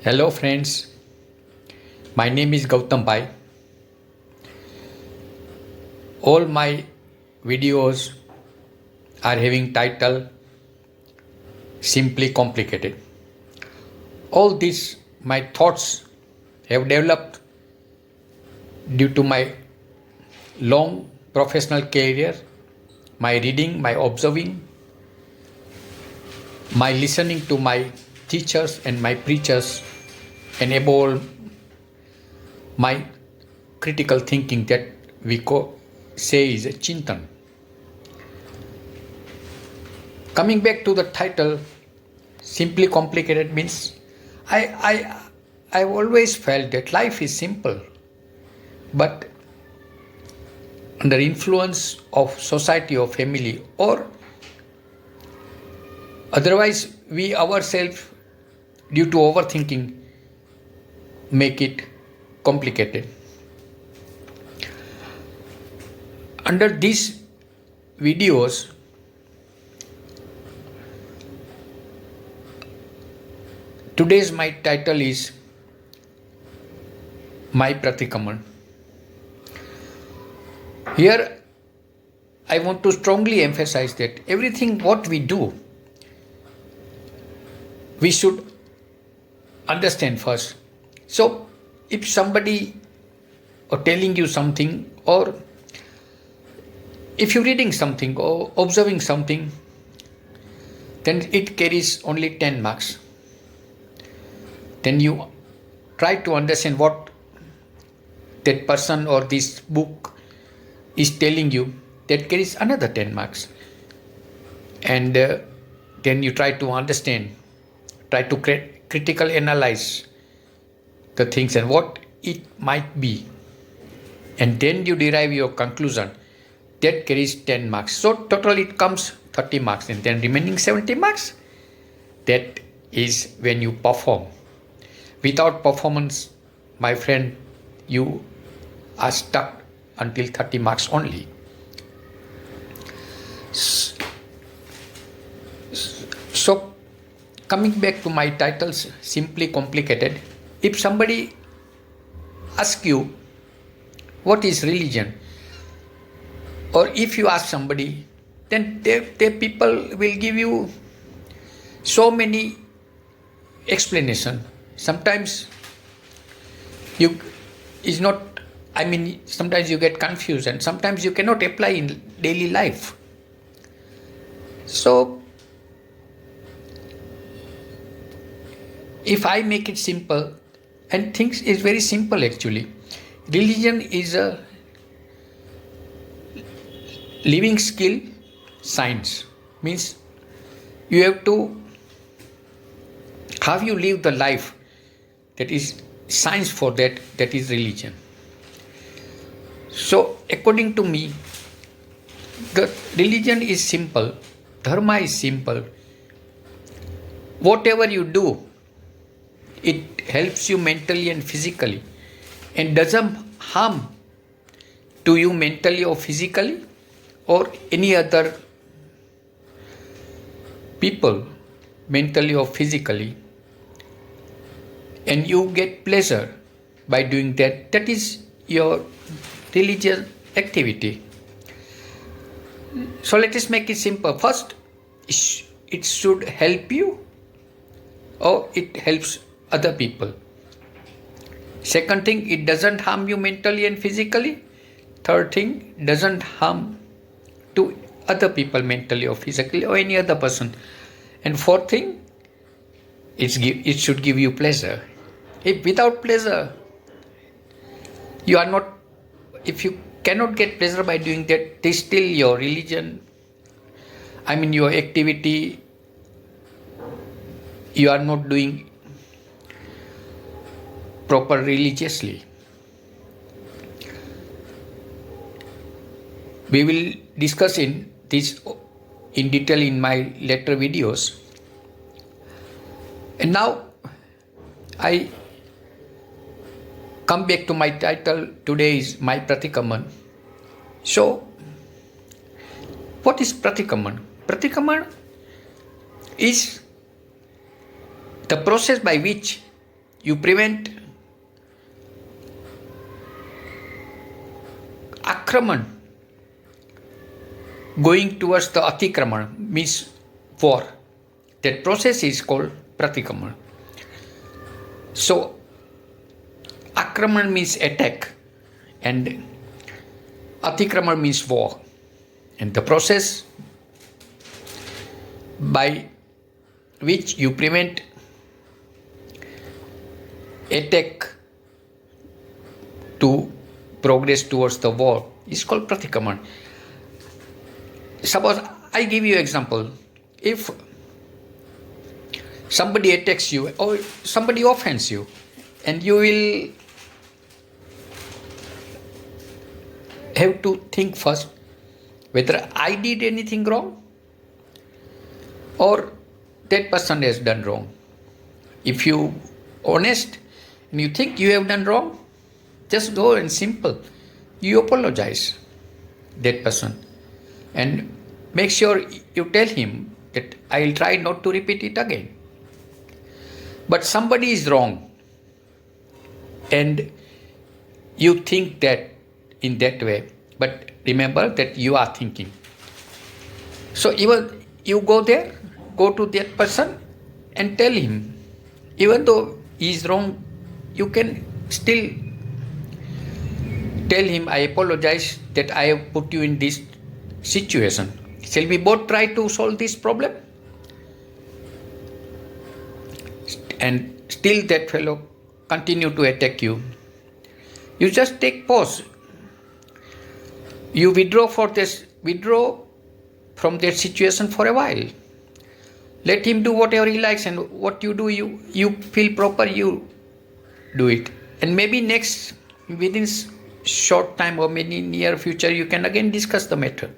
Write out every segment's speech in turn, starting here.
Hello friends, my name is Gautambhai. All my videos are having title Simply Complicated. All these my thoughts have developed due to my long professional career, my reading, my observing, my listening to my teachers and my preachers, and above all my critical thinking that say is a chintan. Coming back to the title, simply complicated means I've always felt that life is simple, but under influence of society or family or otherwise we ourselves due to overthinking make it complicated. Under these videos, today's my title is My Pratikraman. Here I want to strongly emphasize that everything what we do, we should understand first. So if somebody or telling you something, or if you're reading something or observing something, then it carries only 10 marks. Then you try to understand what that person or this book is telling you, that carries another 10 marks. And then you try to understand, try to critical analyze the things and what it might be. And then you derive your conclusion. That carries 10 marks. So total it comes 30 marks, and then remaining 70 marks. That is when you perform. Without performance, my friend, you are stuck until 30 marks only. So coming back to my titles, Simply Complicated, if somebody asks you what is religion, or if you ask somebody, then they people will give you so many explanation. Sometimes you is not, sometimes you get confused, and sometimes you cannot apply in daily life. So if I make it simple, and things is very simple actually. Religion is a living skill science, means you have to, how you live the life, that is science for that, that is religion. So according to me, the religion is simple, dharma is simple. Whatever you do, it helps you mentally and physically, and doesn't harm to you mentally or physically or any other people mentally or physically, and you get pleasure by doing that. That is your religious activity. So let us make it simple. First, it should help you or it helps other people. Second thing, it doesn't harm you mentally and physically. Third thing, doesn't harm to other people mentally or physically or any other person. And fourth thing, it should give you pleasure. If without pleasure, you are not, if you cannot get pleasure by doing that, this still your religion, your activity, you are not doing proper religiously. We will discuss in this in detail in my later videos. And now I come back to my title. Today is My Pratikraman. So what is Pratikraman? Pratikraman is the process by which you prevent Akraman going towards the Atikraman, means war. That process is called Pratikraman. So, Akraman means attack and Atikraman means war. And the process by which you prevent attack to progress towards the war is called Pratikraman. Suppose I give you example. If somebody attacks you or somebody offends you, and you will have to think first whether I did anything wrong or that person has done wrong. If you honest and you think you have done wrong, just go and simple. You apologize that person and make sure you tell him that I will try not to repeat it again. But somebody is wrong and you think that in that way, but remember that you are thinking. So even you go there, go to that person and tell him, even though he is wrong, you can still tell him, I apologize that I have put you in this situation. Shall we both try to solve this problem? And still that fellow continue to attack you. You just take pause. You withdraw from that situation for a while. Let him do whatever he likes, and what you do, you feel proper, you do it. And maybe within short time or maybe near future, you can again discuss the matter.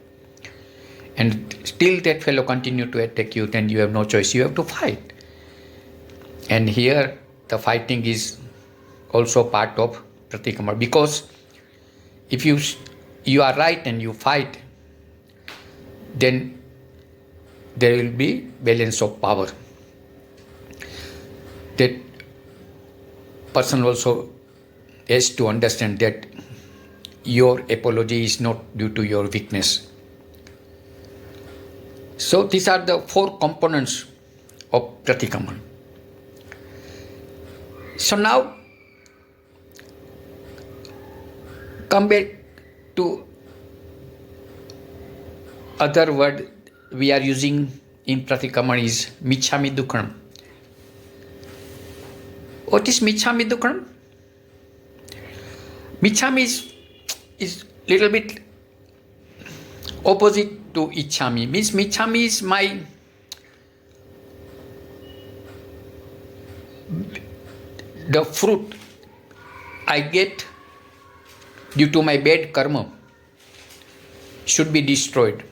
And still that fellow continue to attack you, then you have no choice. You have to fight. And here the fighting is also part of Pratikraman, because if you are right and you fight, then there will be balance of power. That person also has to understand that your apology is not due to your weakness. So these are the 4 components of Pratikraman. So now come back to other word we are using in Pratikraman is Michhami Dukkhanam. What is Michhami Dukkhanam? Michhami is little bit opposite to Ichhami. Means Michhami is the fruit I get due to my bad karma should be destroyed.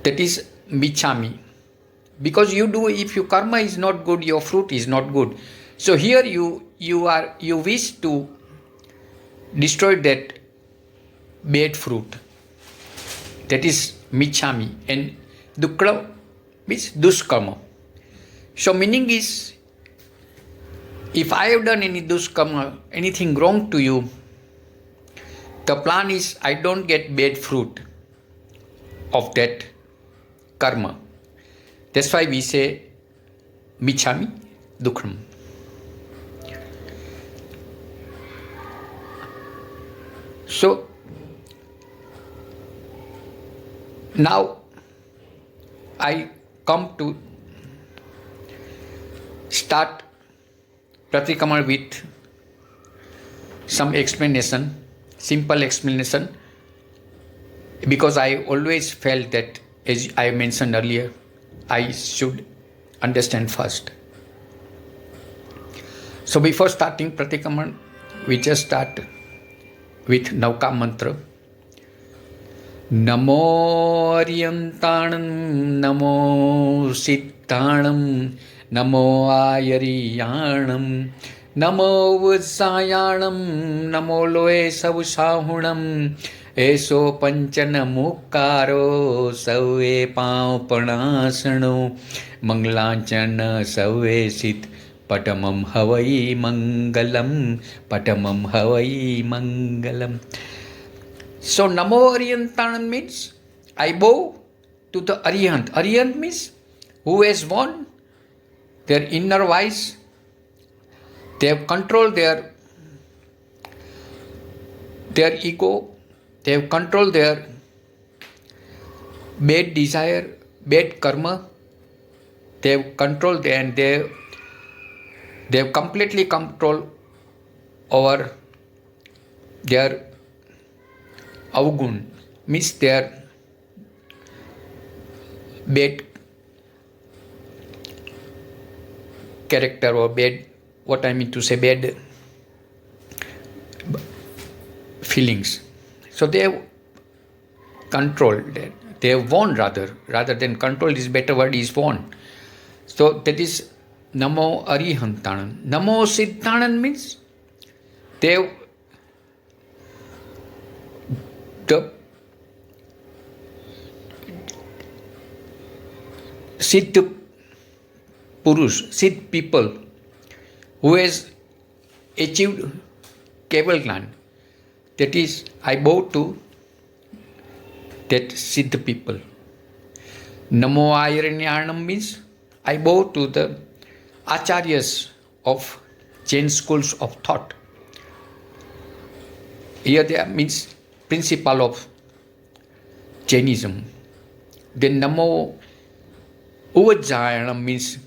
That is Michhami. Because if your karma is not good, your fruit is not good. So here you wish to destroy that bad fruit. That is Michhami. And Dukkha means Duskarma. So meaning is, if I have done any Duskarma, anything wrong to you, the plan is I don't get bad fruit of that karma. That's why we say Michhami Dukkhanam. So now I come to start Pratikraman with some explanation, simple explanation, because I always felt that, as I mentioned earlier, I should understand first. So before starting Pratikraman, we just start with Navka mantra. Namo Aryantanam, Namo Siddhanam, Namo Ayariyanam, Namo Vajsayanam, Namo Loe Savusahunam, Eso Panchana Mukaro, Save Pao Panasano, Manglanchana Save Sit Patamam Havai Mangalam, Patamam Havai Mangalam. So Namo Arihantanam means I bow to the Arihant. Arihant means who has won their inner wise. They have controlled their ego. They have controlled their bad desire, bad karma. They have controlled and they have completely control over their avgun, means their bad character or bad, what I mean to say, bad feelings. So they have controlled that. They have won rather than control is better word is won. So that is Namo Arihantanam. Namo Siddhanam means they have the Siddh Purush, Siddh people who has achieved Keval Gnan. That is, I bow to that Siddh people. Namo Ahiranyanam means I bow to the Acharyas of Jain schools of thought. Here there means principle of Jainism. Then Namo Uvajjayanam means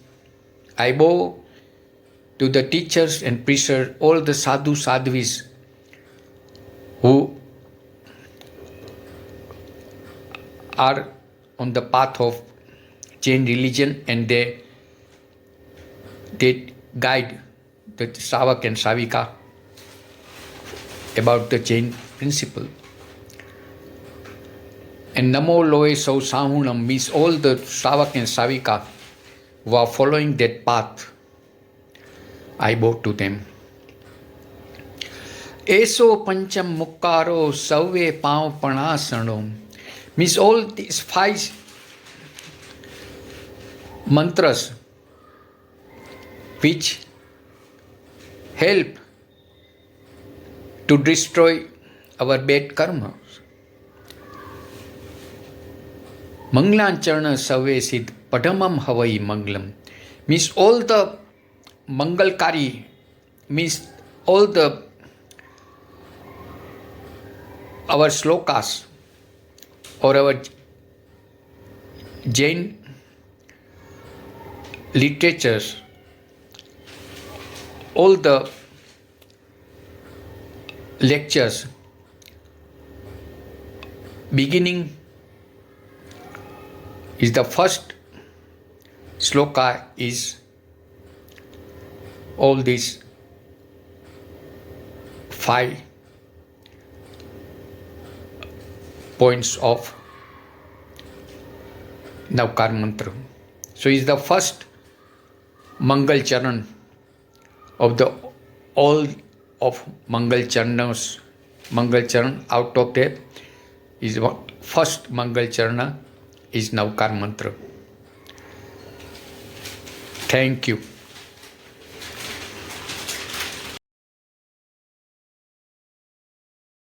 I bow to the teachers and preachers, all the sadhu sadhvis who are on the path of Jain religion and they guide the Savak and Savika about the Jain principle. And Namo Loe Sau Sahunam means all the Savak and Savika who are following that path. I bow to them. Eso Pancham Mukkaro Sauve Pao Panasano means all these 5 mantras which help to destroy our bad karma. Manglancharna Savesid Padamam Havai Manglam means all the Mangalkari means all the our slokas or our Jain literatures, all the lectures beginning is the first sloka is all these 5 points of Navkar mantra. So is the first Mangal Charan of the all of Mangal Charanas. Mangal Charan, out of that is what first Mangal Charana is Navkar mantra. Thank you.